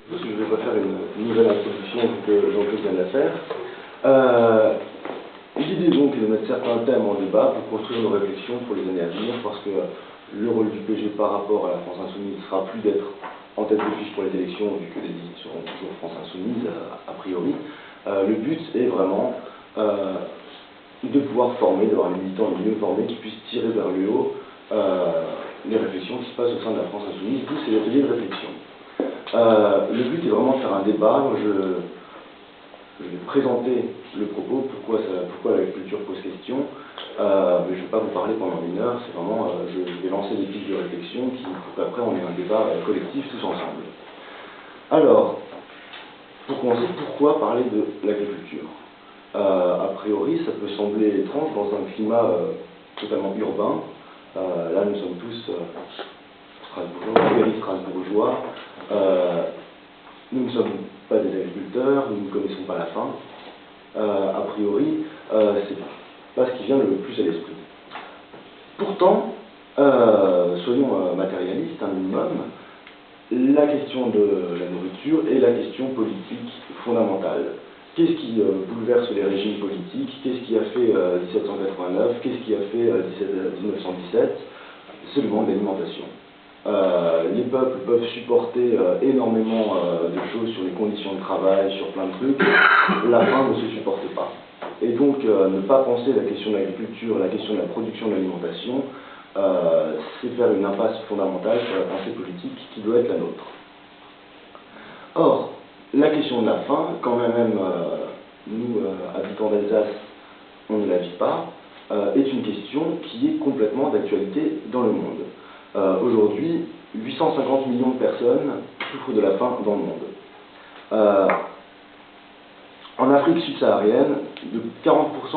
Parce que je ne vais pas faire une nouvelle introduction que Jean-Claude vient de la faire. L'idée donc est de mettre certains thèmes en débat pour construire nos réflexions pour les années à venir, parce que le rôle du PG par rapport à la France Insoumise sera plus d'être en tête de fiche pour les élections, vu que les listes seront toujours France Insoumise, a priori. Le but est vraiment de pouvoir former, d'avoir les militants les mieux formés qui puissent tirer vers le haut les réflexions qui se passent au sein de la France Insoumise, d'où ces ateliers de réflexion. Le but est vraiment de faire un débat. Je vais présenter le propos, pourquoi l'agriculture pose question, mais je ne vais pas vous parler pendant une heure, c'est vraiment, je vais lancer des pistes de réflexion pour qu'après on ait un débat collectif tous ensemble. Alors, pour commencer, pourquoi parler de l'agriculture? A priori, ça peut sembler étrange dans un climat totalement urbain. Là, nous sommes tous strasbourgeois. Nous ne sommes pas des agriculteurs, nous ne connaissons pas la faim. A priori, c'est pas ce qui vient le plus à l'esprit. Pourtant, soyons matérialistes un minimum, la question de la nourriture est la question politique fondamentale. Qu'est-ce qui bouleverse les régimes politiques? Qu'est-ce qui a fait 1789? Qu'est-ce qui a fait 1917? C'est le manque d'alimentation. Les peuples peuvent supporter énormément de choses sur les conditions de travail, sur plein de trucs. La faim ne se supporte pas. Et donc, ne pas penser la question de l'agriculture, la question de la production de l'alimentation, c'est faire une impasse fondamentale sur la pensée politique qui doit être la nôtre. Or, la question de la faim, quand même nous, habitants d'Alsace, on ne la vit pas, est une question qui est complètement d'actualité dans le monde. Aujourd'hui, 850 millions de personnes souffrent de la faim dans le monde. En Afrique subsaharienne, de 40%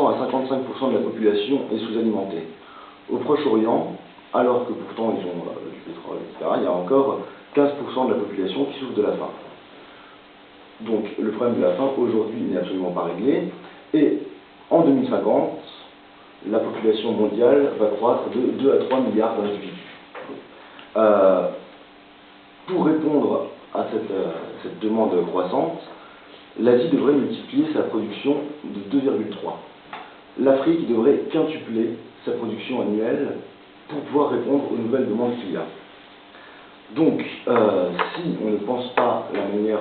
à 55% de la population est sous-alimentée. Au Proche-Orient, alors que pourtant ils ont du pétrole, etc., il y a encore 15% de la population qui souffre de la faim. Donc le problème de la faim aujourd'hui n'est absolument pas réglé, et en 2050, la population mondiale va croître de 2 à 3 milliards d'individus. Pour répondre à cette demande croissante, l'Asie devrait multiplier sa production de 2,3. L'Afrique devrait quintupler sa production annuelle pour pouvoir répondre aux nouvelles demandes qu'il y a. Donc, si on ne pense pas la manière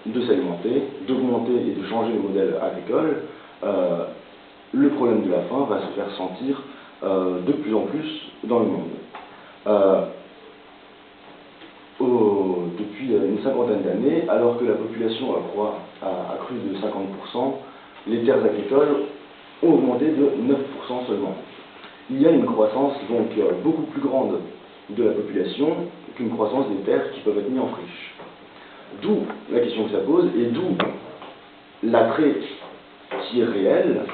de s'alimenter, d'augmenter et de changer le modèle agricole, le problème de la faim va se faire sentir de plus en plus dans le monde. Depuis une cinquantaine d'années, alors que la population a cru de 50%, les terres agricoles ont augmenté de 9% seulement. Il y a une croissance donc beaucoup plus grande de la population qu'une croissance des terres qui peuvent être mises en friche. D'où la question que ça pose et d'où l'attrait qui est réel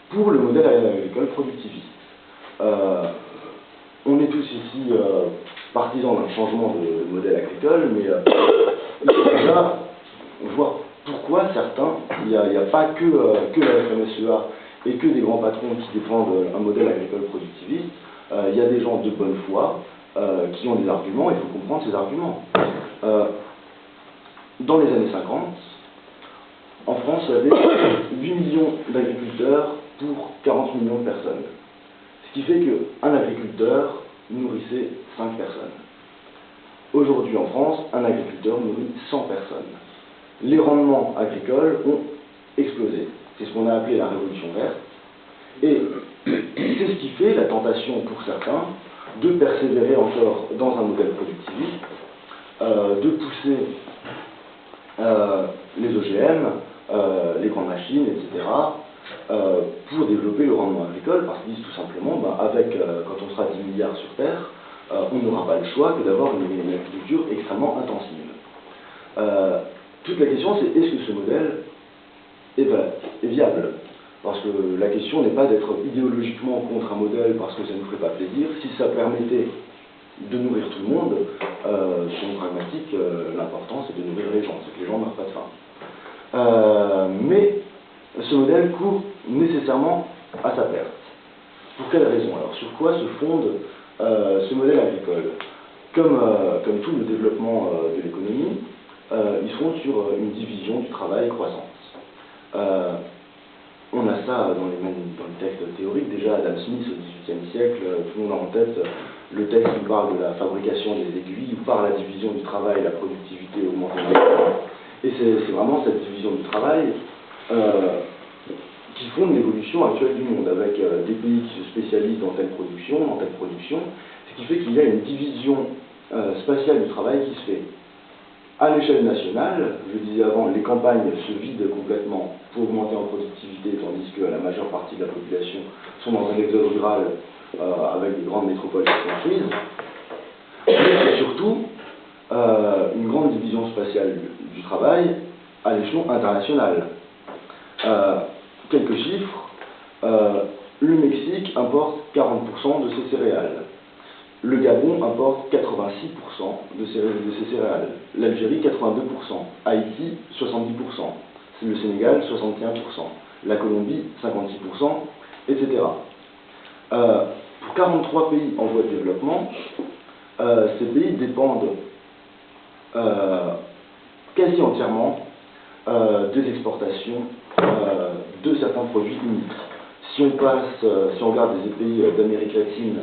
pour le modèle agricole productiviste. On est tous ici partisans d'un changement de modèle agricole, mais il faut déjà voir pourquoi certains, il n'y a pas que la FNSEA et que des grands patrons qui défendent un modèle agricole productiviste. Il y a des gens de bonne foi qui ont des arguments, il faut comprendre ces arguments. Dans les années 50, en France, il y avait 8 millions d'agriculteurs pour 40 millions de personnes. Ce qui fait qu'un agriculteur nourrissait 5 personnes. Aujourd'hui en France, un agriculteur nourrit 100 personnes. Les rendements agricoles ont explosé. C'est ce qu'on a appelé la révolution verte. Et c'est ce qui fait la tentation pour certains de persévérer encore dans un modèle productiviste, de pousser les OGM, les grandes machines, etc., pour développer le rendement agricole, parce qu'ils disent tout simplement, quand on sera 10 milliards sur Terre, on n'aura pas le choix que d'avoir une agriculture extrêmement intensive. Toute la question, c'est est-ce que ce modèle est viable? Parce que la question n'est pas d'être idéologiquement contre un modèle parce que ça ne nous ferait pas plaisir. Si ça permettait de nourrir tout le monde, selon pragmatique, l'important c'est de nourrir les gens, c'est que les gens ne meurent pas de faim. Mais ce modèle court nécessairement à sa perte. Pour quelle raison? Alors, sur quoi se fonde ce modèle agricole? Comme tout le développement de l'économie, qui seront sur une division du travail croissante. On a ça dans le texte théorique, déjà Adam Smith au XVIIIe siècle, tout le monde a en tête le texte qui parle de la fabrication des aiguilles, où par la division du travail, la productivité augmente. Et c'est vraiment cette division du travail qui fonde l'évolution actuelle du monde, avec des pays qui se spécialisent dans telle production, ce qui fait qu'il y a une division spatiale du travail qui se fait. À l'échelle nationale, je disais avant, les campagnes se vident complètement pour augmenter en productivité, tandis que la majeure partie de la population sont dans un exode rural avec des grandes métropoles qui se construisent. Mais surtout, une grande division spatiale du travail à l'échelon international. Quelques chiffres. Le Mexique importe 40% de ses céréales. Le Gabon importe 86% de ses céréales. L'Algérie, 82%. Haïti, 70%. Le Sénégal, 61%. La Colombie, 56%, etc. Pour 43 pays en voie de développement, ces pays dépendent quasi entièrement des exportations de certains produits uniques. Si on regarde les pays d'Amérique latine,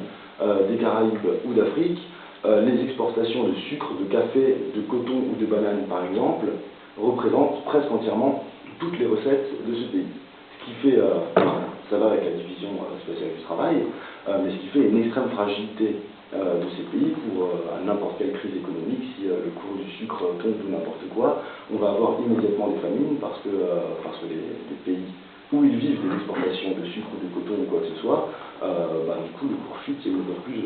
des Caraïbes ou d'Afrique, les exportations de sucre, de café, de coton ou de banane par exemple, représentent presque entièrement toutes les recettes de ce pays. Ce qui fait, ça va avec la division spatiale du travail, mais ce qui fait une extrême fragilité de ces pays pour n'importe quelle crise économique. Si le cours du sucre tombe ou n'importe quoi, on va avoir immédiatement des famines parce que les pays où ils vivent des exportations de sucre ou de coton ou quoi que ce soit, du coup le cours chute et encore plus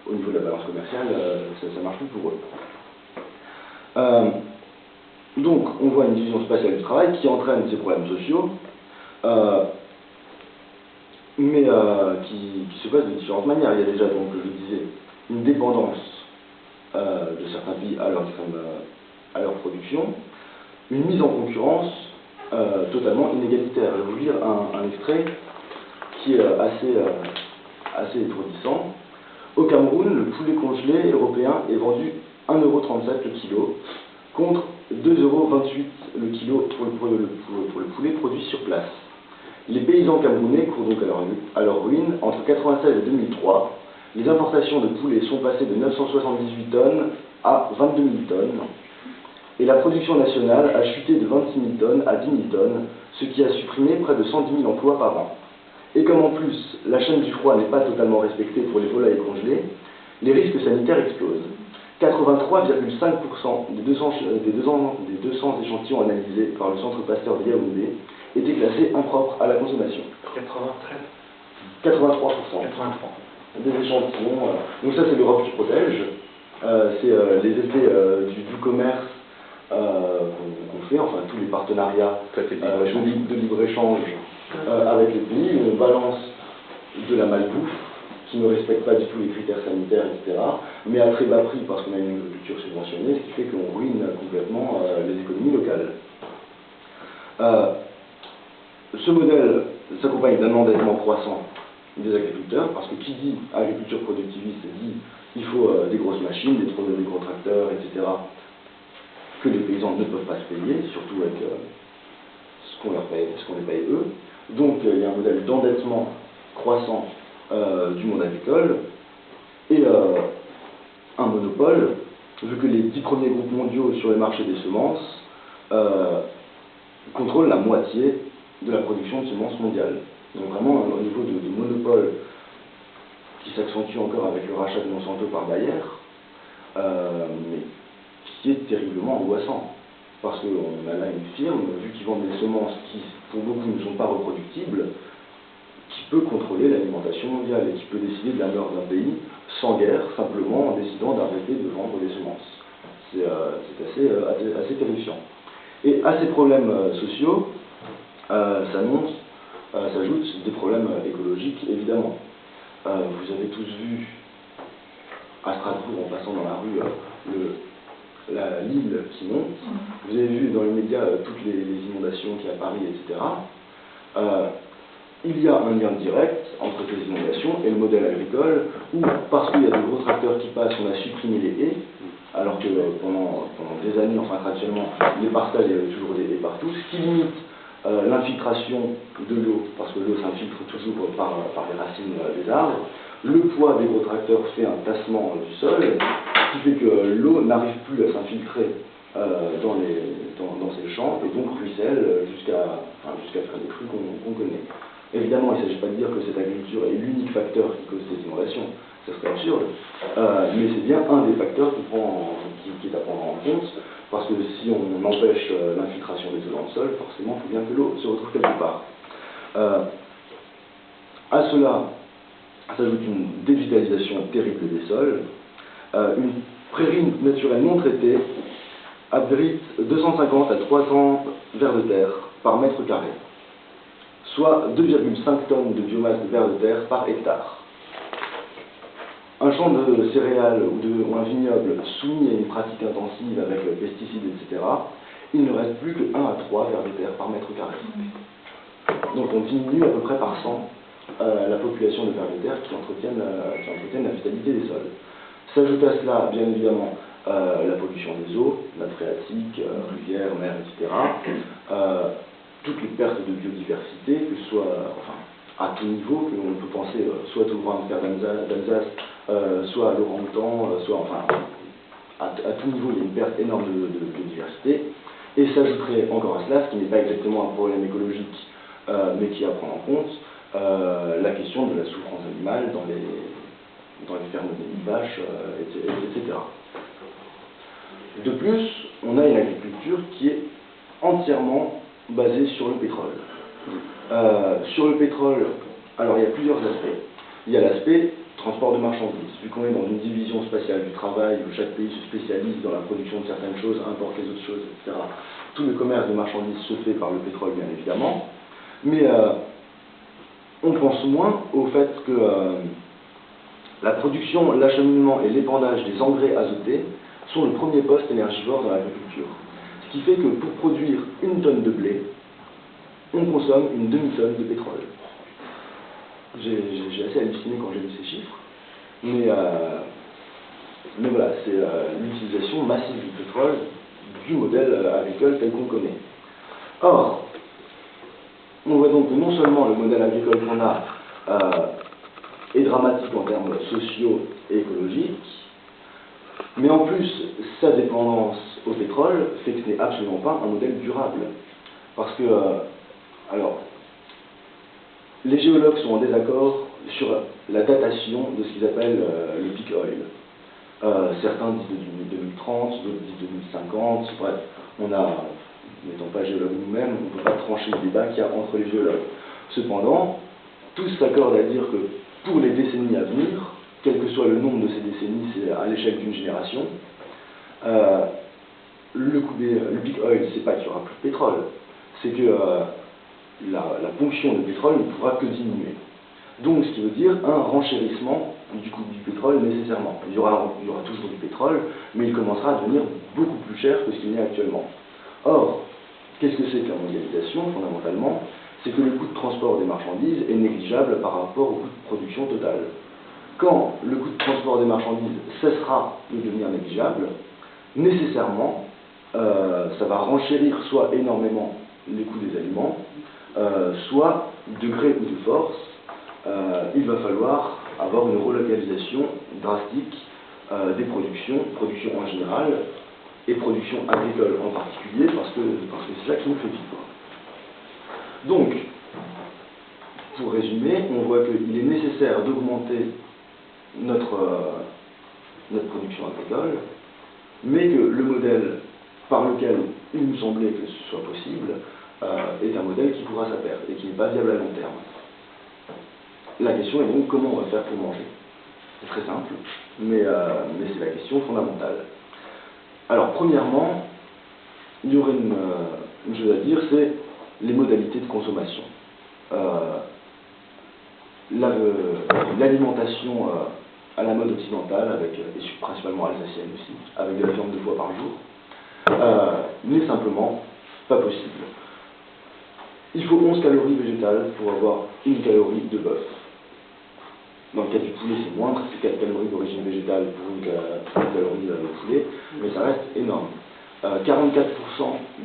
au niveau de la balance commerciale, ça marche plus pour eux. Donc on voit une division spatiale du travail qui entraîne ces problèmes sociaux, mais qui se passe de différentes manières. Il y a déjà, donc, je disais, une dépendance de certains pays à leur production, une mise en concurrence totalement inégalitaire. Je vais vous lire un extrait qui est assez étourdissant. Au Cameroun, le poulet congelé européen est vendu 1,37 € le kilo, contre 2,28 € le kilo pour le poulet produit sur place. Les paysans camerounais courent donc à leur ruine. Entre 1996 et 2003, les importations de poulet sont passées de 978 tonnes à 22 000 tonnes, et la production nationale a chuté de 26 000 tonnes à 10 000 tonnes, ce qui a supprimé près de 110 000 emplois par an. Et comme en plus la chaîne du froid n'est pas totalement respectée pour les volailles congelées, les risques sanitaires explosent. 83,5% des 200 échantillons analysés par le Centre Pasteur de Yaoundé étaient classés impropres à la consommation. 83%. Des échantillons. Donc ça, c'est l'Europe qui protège. C'est les effets du commerce qu'on fait, enfin tous les partenariats de libre-échange avec les pays où on balance de la malbouffe qui ne respecte pas du tout les critères sanitaires, etc., mais à très bas prix parce qu'on a une agriculture subventionnée, ce qui fait qu'on ruine complètement les économies locales. Ce modèle s'accompagne d'un endettement croissant des agriculteurs, parce que qui dit agriculture productiviste dit il faut des grosses machines, des gros tracteurs, etc., que les paysans ne peuvent pas se payer, surtout avec ce qu'on les paye eux. Donc il y a un modèle d'endettement croissant du monde agricole et un monopole, vu que les 10 premiers groupes mondiaux sur le marché des semences contrôlent la moitié de la production de semences mondiales. Donc vraiment au niveau de monopole qui s'accentue encore avec le rachat de Monsanto par Bayer, mais qui est terriblement angoissant. Parce qu'on a là une firme, vu qu'ils vendent des semences qui, pour beaucoup, ne sont pas reproductibles, qui peut contrôler l'alimentation mondiale et qui peut décider de la mort d'un pays sans guerre, simplement en décidant d'arrêter de vendre des semences. C'est assez terrifiant. Et à ces problèmes sociaux, s'ajoutent des problèmes écologiques, évidemment. Vous avez tous vu, à Strasbourg, en passant dans la rue, l'île qui monte. Vous avez vu dans les médias toutes les inondations qu'il y a à Paris, etc. Il y a un lien direct entre ces inondations et le modèle agricole, où, parce qu'il y a de gros tracteurs qui passent, on a supprimé les haies, alors que pendant des années, enfin traditionnellement, les parcelles, il y avait toujours des haies partout, ce qui limite l'infiltration de l'eau, parce que l'eau s'infiltre toujours par les racines des arbres. Le poids des gros tracteurs fait un tassement du sol, ce qui fait que l'eau n'arrive plus à s'infiltrer dans ces champs, et donc ruisselle jusqu'à faire des crues qu'on connaît. Évidemment, il ne s'agit pas de dire que cette agriculture est l'unique facteur qui cause cette inondation, ça serait absurde, mais c'est bien un des facteurs qui est à prendre en compte, parce que si on empêche l'infiltration des eaux dans le sol, forcément, il faut bien que l'eau se retrouve quelque part. À cela s'ajoute une dévitalisation terrible des sols. Une prairie naturelle non traitée abrite 250 à 300 vers de terre par mètre carré, soit 2,5 tonnes de biomasse de vers de terre par hectare. Un champ de céréales ou un vignoble soumis à une pratique intensive avec pesticides, etc., il ne reste plus que 1 à 3 vers de terre par mètre carré. Donc on diminue à peu près par 100 la population de vers de terre qui entretiennent la vitalité des sols. S'ajoute à cela, bien évidemment, la pollution des eaux, nappes phréatiques, rivières, mers, etc. Toutes les pertes de biodiversité, que ce soit à tout niveau, que l'on peut penser soit au brin de fer d'Alsace, soit à l'Orang-Outan, à tout niveau, il y a une perte énorme de biodiversité. Et s'ajouterait encore à cela, ce qui n'est pas exactement un problème écologique, mais qui est à prendre en compte, la question de la souffrance animale dans les fermes de vaches, etc. De plus, on a une agriculture qui est entièrement basée sur le pétrole. Sur le pétrole, alors il y a plusieurs aspects. Il y a l'aspect transport de marchandises, vu qu'on est dans une division spatiale du travail, où chaque pays se spécialise dans la production de certaines choses, importe les autres choses, etc. Tout le commerce de marchandises se fait par le pétrole, bien évidemment, mais on pense moins au fait que la production, l'acheminement et l'épandage des engrais azotés sont le premier poste énergivore dans l'agriculture. Ce qui fait que pour produire une tonne de blé, on consomme une demi-tonne de pétrole. J'ai assez halluciné quand j'ai vu ces chiffres, mais voilà, c'est l'utilisation massive du pétrole du modèle agricole tel qu'on connaît. Or, on voit donc que non seulement le modèle agricole qu'on a est dramatique en termes sociaux et écologiques, mais en plus, sa dépendance au pétrole fait que ce n'est absolument pas un modèle durable. Parce que, alors, les géologues sont en désaccord sur la datation de ce qu'ils appellent le peak oil. Certains disent 2030, d'autres disent 2050, bref, n'étant pas géologue nous-mêmes, on ne peut pas trancher le débat qu'il y a entre les géologues. Cependant, tous s'accordent à dire que pour les décennies à venir, quel que soit le nombre de ces décennies, c'est à l'échelle d'une génération, le peak oil, c'est pas qu'il n'y aura plus de pétrole, c'est que la ponction de pétrole ne pourra que diminuer. Donc, ce qui veut dire un renchérissement du coût du pétrole nécessairement. Il y aura toujours du pétrole, mais il commencera à devenir beaucoup plus cher que ce qu'il y a actuellement. Or, qu'est-ce que c'est que la mondialisation, fondamentalement? C'est que le coût de transport des marchandises est négligeable par rapport au coût de production total. Quand le coût de transport des marchandises cessera de devenir négligeable, nécessairement, ça va renchérir soit énormément les coûts des aliments, soit, de gré ou de force, il va falloir avoir une relocalisation drastique des productions en général, et production agricole en particulier, parce que c'est ça qui nous fait vivre. Donc, pour résumer, on voit qu'il est nécessaire d'augmenter notre production agricole, mais que le modèle par lequel il nous semblait que ce soit possible est un modèle qui court à sa perte et qui n'est pas viable à long terme. La question est donc comment on va faire pour manger. C'est très simple, mais c'est la question fondamentale. Alors, premièrement, il y aurait une chose à dire, c'est les modalités de consommation. L'alimentation à la mode occidentale, et principalement alsacienne aussi, avec de la viande 2 fois par jour, n'est simplement pas possible. Il faut 11 calories végétales pour avoir 1 calorie de bœuf. Dans le cas du poulet, c'est moins, c'est 4 calories d'origine végétale pour une calorie de poulet, mais ça reste énorme. 44%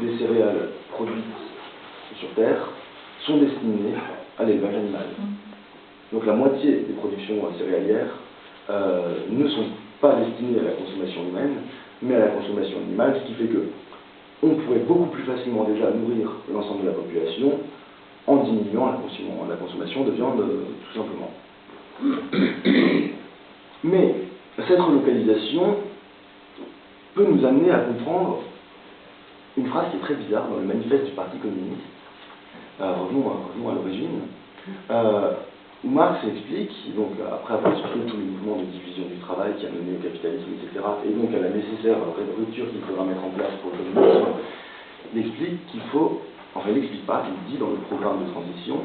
des céréales produites sur Terre sont destinées à l'élevage animal. Donc la moitié des productions céréalières ne sont pas destinées à la consommation humaine, mais à la consommation animale, ce qui fait que on pourrait beaucoup plus facilement déjà nourrir l'ensemble de la population en diminuant la consommation de viande, tout simplement. Mais cette relocalisation peut nous amener à comprendre une phrase qui est très bizarre dans le manifeste du Parti communiste. Revenons à l'origine. Où Marx explique, donc après avoir expliqué tous les mouvements de division du travail qui a mené au capitalisme, etc., et donc à la nécessaire rupture qu'il faudra mettre en place pour le communisme, il explique qu'il faut, enfin il n'explique pas, il dit dans le programme de transition,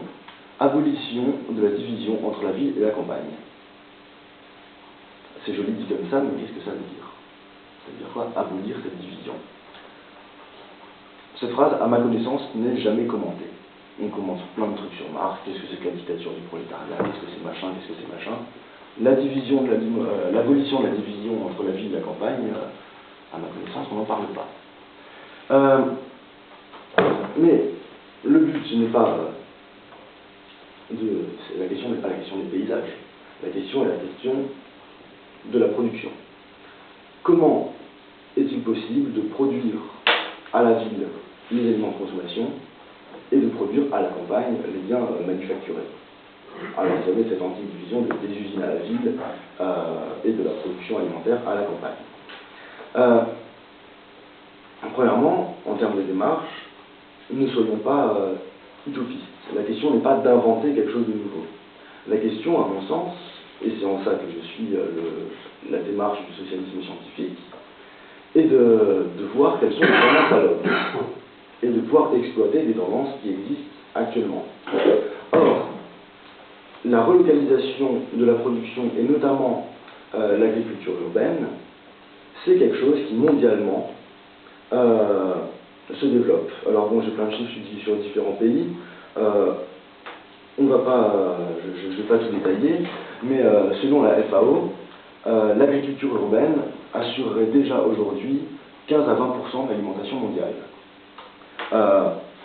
abolition de la division entre la ville et la campagne. C'est joli dit comme ça, mais qu'est-ce que ça veut dire? Ça veut dire quoi, abolir cette division? Cette phrase, à ma connaissance, n'est jamais commentée. On commente plein de trucs sur Marx, qu'est-ce que c'est que la dictature du prolétariat, qu'est-ce que c'est machin, qu'est-ce que c'est machin. L'abolition de la division entre la ville et la campagne, à ma connaissance, on n'en parle pas. Mais le but, ce n'est pas la question n'est pas la question des paysages. La question est la question de la production. Comment est-il possible de produire à la ville les éléments de consommation et de produire à la campagne les biens manufacturés? Alors vous avez cette antique division des usines à la ville et de la production alimentaire à la campagne. Premièrement, en termes de démarche, ne soyons pas utopistes. La question n'est pas d'inventer quelque chose de nouveau. La question, à mon sens, et c'est en ça que je suis la démarche du socialisme scientifique, est de voir quelles sont les tendances à l'œuvre et de pouvoir exploiter des tendances qui existent actuellement. Or, la relocalisation de la production, et notamment l'agriculture urbaine, c'est quelque chose qui mondialement se développe. Alors bon, j'ai plein de chiffres sur différents pays. On va pas, je ne vais pas tout détailler, mais selon la FAO, l'agriculture urbaine assurerait déjà aujourd'hui 15 à 20% de l'alimentation mondiale.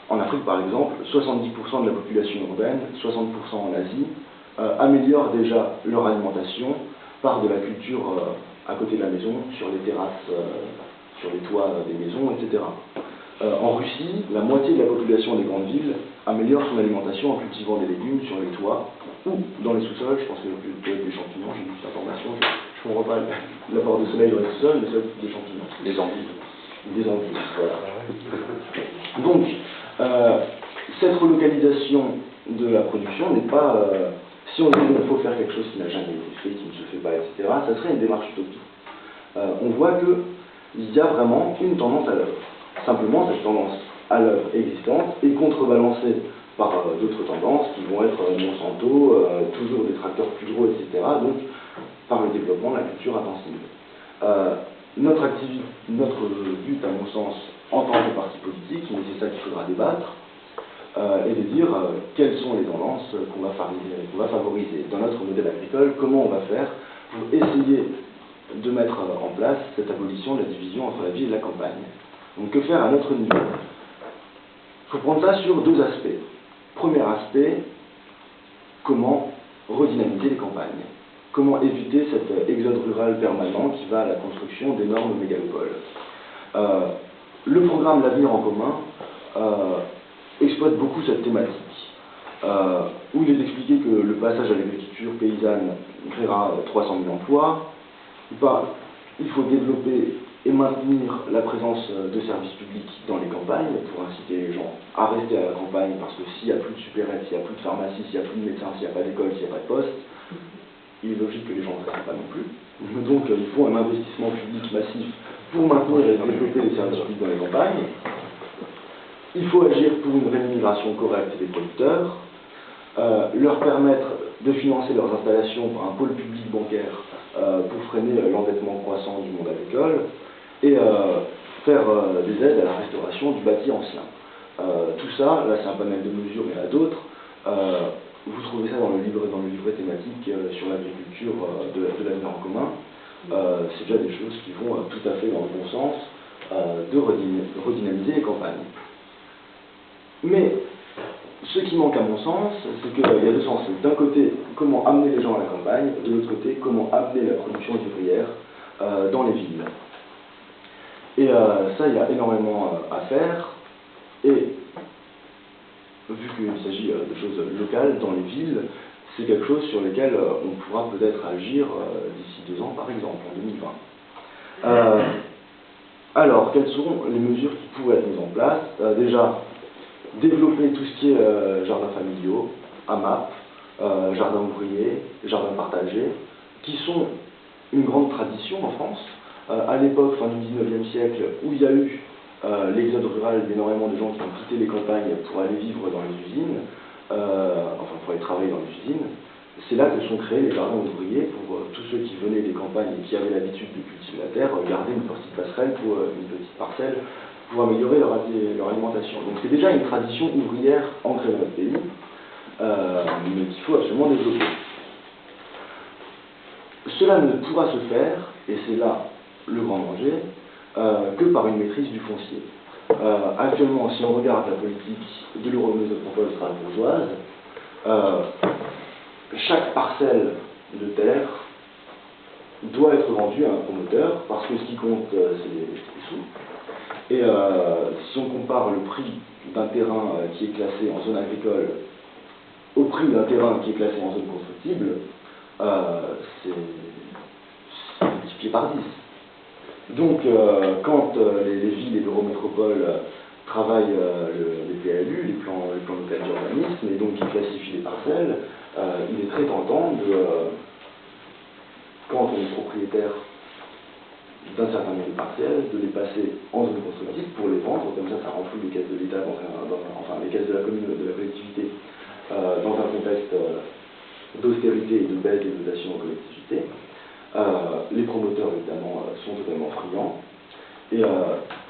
En Afrique, par exemple, 70% de la population urbaine, 60% en Asie, améliorent déjà leur alimentation par de la culture à côté de la maison, sur les terrasses, sur les toits des maisons, etc. En Russie, la moitié de la population des grandes villes améliore son alimentation en cultivant des légumes sur les toits ou dans les sous-sols. Je pense que peut être des champignons, j'ai vu cette information, je ne comprends pas l'apport de soleil dans les sous-sols, mais c'est des champignons. Des endives. Des endives, voilà. Donc, cette relocalisation de la production n'est pas... si on dit qu'il faut faire quelque chose qui n'a jamais été fait, qui ne se fait pas, etc., ça serait une démarche utopique. On voit qu'il y a vraiment une tendance à l'œuvre. Simplement, cette tendance à l'œuvre existante est contrebalancée par d'autres tendances qui vont être Monsanto, toujours des tracteurs plus gros, etc., donc par le développement de la culture intensive. Notre but, à mon sens, en tant que parti politique, mais c'est ça qu'il faudra débattre, est de dire quelles sont les tendances qu'on va favoriser dans notre modèle agricole, comment on va faire pour essayer de mettre en place cette abolition de la division entre la ville et la campagne. Donc que faire à notre niveau? Il faut prendre ça sur deux aspects. Premier aspect, comment redynamiser les campagnes? Comment éviter cet exode rural permanent qui va à la construction d'énormes mégalopoles? Le programme L'Avenir en commun exploite beaucoup cette thématique, où il est expliqué que le passage à l'agriculture paysanne créera 300 000 emplois. Il faut développer et maintenir la présence de services publics dans les campagnes pour inciter les gens à rester à la campagne, parce que s'il n'y a plus de supérettes, s'il n'y a plus de pharmacie, s'il n'y a plus de médecins, s'il n'y a pas d'école, s'il n'y a pas de poste, il est logique que les gens ne restent pas non plus. Donc il faut un investissement public massif pour maintenir et développer les services publics dans les campagnes. Il faut agir pour une rémunération correcte des producteurs, leur permettre de financer leurs installations par un pôle public bancaire pour freiner l'endettement croissant du monde agricole, et faire des aides à la restauration du bâti ancien. Tout ça, là c'est un panel de mesures, il y en a d'autres, vous trouvez ça dans le livret thématique sur l'agriculture de l'avenir en commun. C'est déjà des choses qui vont tout à fait dans le bon sens de redynamiser les campagnes. Mais ce qui manque à mon sens, c'est qu'il y a deux sens. D'un côté, comment amener les gens à la campagne, de l'autre côté, comment amener la production ouvrière dans les villes. Et ça, il y a énormément à faire. Et vu qu'il s'agit de choses locales dans les villes, c'est quelque chose sur lequel on pourra peut-être agir d'ici 2 ans, par exemple, en 2020. Alors, quelles seront les mesures qui pourraient être mises en place? Déjà, développer tout ce qui est jardins familiaux, AMAP, jardins ouvriers, jardins partagés, qui sont une grande tradition en France. À l'époque, fin du 19e siècle, où il y a eu l'exode rural d'énormément de gens qui ont quitté les campagnes pour aller vivre dans les usines, pour aller travailler dans les usines, c'est là que sont créés les jardins ouvriers pour tous ceux qui venaient des campagnes et qui avaient l'habitude de cultiver la terre, garder une petite passerelle pour une petite parcelle pour améliorer leur alimentation. Donc c'est déjà une tradition ouvrière ancrée dans notre pays, mais qu'il faut absolument développer. Cela ne pourra se faire, et c'est là le grand danger, que par une maîtrise du foncier. Actuellement, si on regarde la politique de l'Eurométropole strasbourgeoise, chaque parcelle de terre doit être vendue à un promoteur, parce que ce qui compte, c'est les sous. Et si on compare le prix d'un terrain qui est classé en zone agricole au prix d'un terrain qui est classé en zone constructible, c'est multiplié par 10. Donc, quand les villes et l'Eurométropole travaillent les PLU, les plans locaux d'urbanisme, et donc ils classifient les parcelles, il est très tentant de, quand on est propriétaire d'un certain nombre de parcelles, de les passer en zone constructive pour les vendre, comme ça renflouit les caisses de l'État, enfin les caisses de la commune, de la collectivité, dans un contexte d'austérité et de baisse des dotations aux collectivités. Les promoteurs, évidemment, sont totalement friands. Et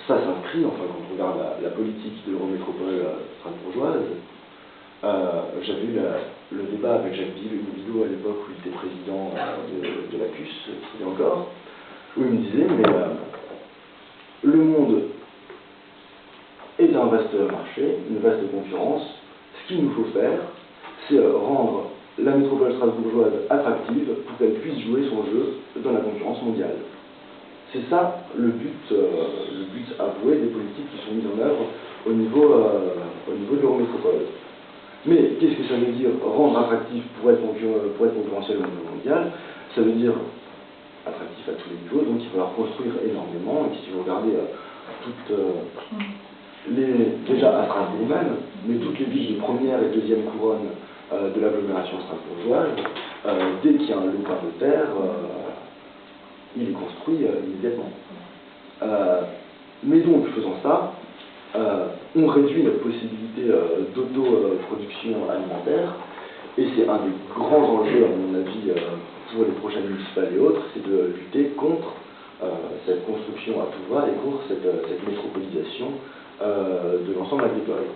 ça s'inscrit, enfin, quand on regarde la politique de l'Eurométropole strasbourgeoise, j'avais eu le débat avec Jacques Bidault à l'époque où il était président de la CUS, il y a encore, où il me disait, mais le monde est un vaste marché, une vaste concurrence. Ce qu'il nous faut faire, c'est rendre la métropole strasbourgeoise attractive pour qu'elle puisse jouer son jeu dans la concurrence mondiale. C'est ça le but avoué des politiques qui sont mises en œuvre au niveau de l'Eurométropole. Mais qu'est-ce que ça veut dire rendre attractif pour être concurrentiel au niveau mondial? Ça veut dire attractif à tous les niveaux, donc il va falloir construire énormément. Et si vous regardez déjà à Strasbourg même, mais toutes les villes de première et deuxième couronne de l'agglomération strasbourgeoise, dès qu'il y a un lopin de terre, il est construit immédiatement. Mais donc, faisant ça, on réduit notre possibilité d'autoproduction alimentaire, et c'est un des grands enjeux, à mon avis, pour les prochaines municipales et autres, c'est de lutter contre cette construction à tout va et contre cette métropolisation de l'ensemble agricole.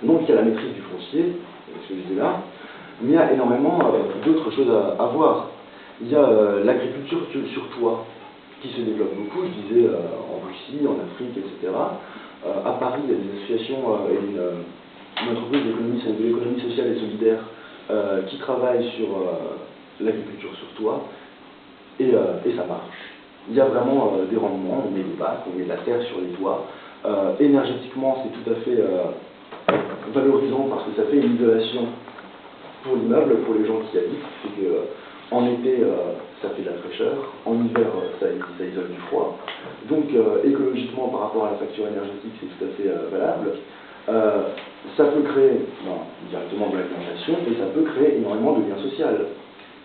Donc il y a la maîtrise du foncier, ce que je disais là, mais il y a énormément d'autres choses à voir. Il y a l'agriculture sur toit qui se développe beaucoup, je disais en Russie, en Afrique, etc. À Paris, il y a des associations et une entreprise de l'économie sociale et solidaire qui travaille sur l'agriculture sur toit, et ça marche. Il y a vraiment des rendements, on met des bacs, on met de la terre sur les toits. Énergétiquement, c'est tout à fait valorisant parce que ça fait une isolation pour l'immeuble, pour les gens qui y habitent. C'est que en été, ça fait de la fraîcheur, en hiver, ça isole du froid. Donc, écologiquement, par rapport à la facture énergétique, c'est tout à fait valable. Ça peut créer directement de l'alimentation et ça peut créer énormément de lien social.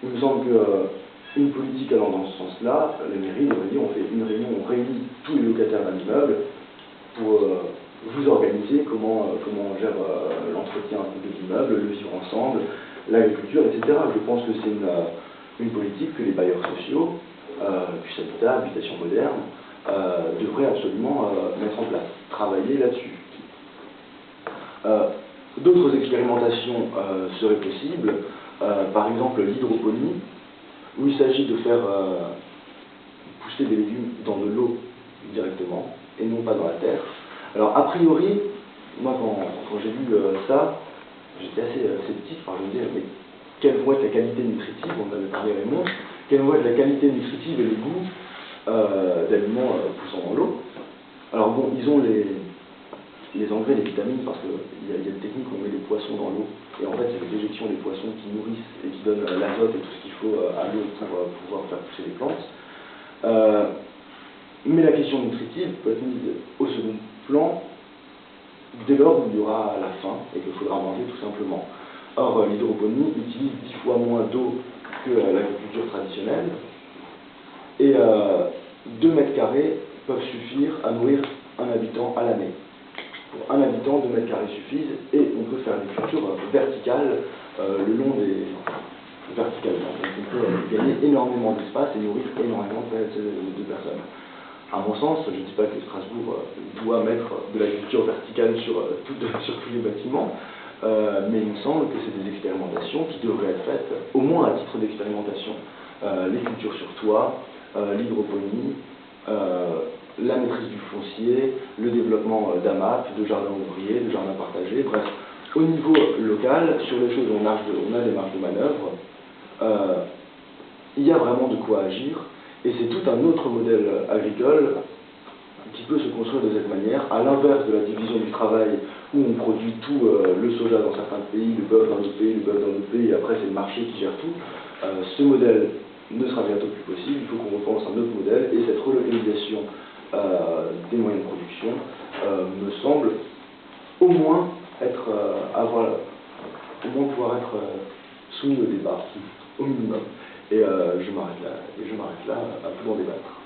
Il me semble qu'une politique allant dans ce sens-là, la mairie devrait dire on fait une réunion, on réunit tous les locataires d'un immeuble pour vous organiser comment on gère l'entretien de l'immeuble, le vivre ensemble, l'agriculture, etc. Je pense que c'est une politique que les bailleurs sociaux, puis habitat, habitation moderne, devraient absolument mettre en place, travailler là-dessus. D'autres expérimentations seraient possibles, par exemple l'hydroponie, où il s'agit de faire pousser des légumes dans de l'eau directement, et non pas dans la terre. Alors a priori, moi quand j'ai lu ça, j'étais assez sceptique, je me disais, mais quelle vont être la qualité nutritive, on en avait parlé à Raymond, quelle vont être la qualité nutritive et le goût d'aliments poussant dans l'eau. Alors bon, ils ont les engrais, les vitamines, parce qu'il y a une technique où on met des poissons dans l'eau, et en fait c'est les éjections des poissons qui nourrissent et qui donnent l'azote et tout ce qu'il faut à l'eau pour pouvoir faire pousser les plantes. Mais la question nutritive peut être mise au second plan dès lors où il y aura la faim et qu'il faudra manger tout simplement. Or, l'hydroponie utilise 10 fois moins d'eau que l'agriculture traditionnelle, et 2 mètres carrés peuvent suffire à nourrir un habitant à l'année. Pour un habitant, 2 mètres carrés suffisent, et on peut faire des cultures verticales le long des... verticalement. Donc on peut gagner énormément d'espace et nourrir énormément de personnes. À mon sens, je ne dis pas que Strasbourg doit mettre de l'agriculture verticale sur tous les bâtiments, mais il me semble que c'est des expérimentations qui devraient être faites, au moins à titre d'expérimentation. Les cultures sur toit, l'hydroponie, la maîtrise du foncier, le développement d'AMAP, de jardins ouvriers, de jardins partagés, bref, au niveau local, sur les choses où on a des marges de manœuvre, il y a vraiment de quoi agir, et c'est tout un autre modèle agricole qui peut se construire de cette manière, à l'inverse de la division du travail où on produit tout, le soja dans certains pays, le bœuf dans d'autres pays, le bœuf dans d'autres pays, et après c'est le marché qui gère tout. Ce modèle ne sera bientôt plus possible, il faut qu'on repense un autre modèle, et cette relocalisation des moyens de production me semble au moins pouvoir être soumis au débat, au minimum. Et je m'arrête là, à plus en débattre.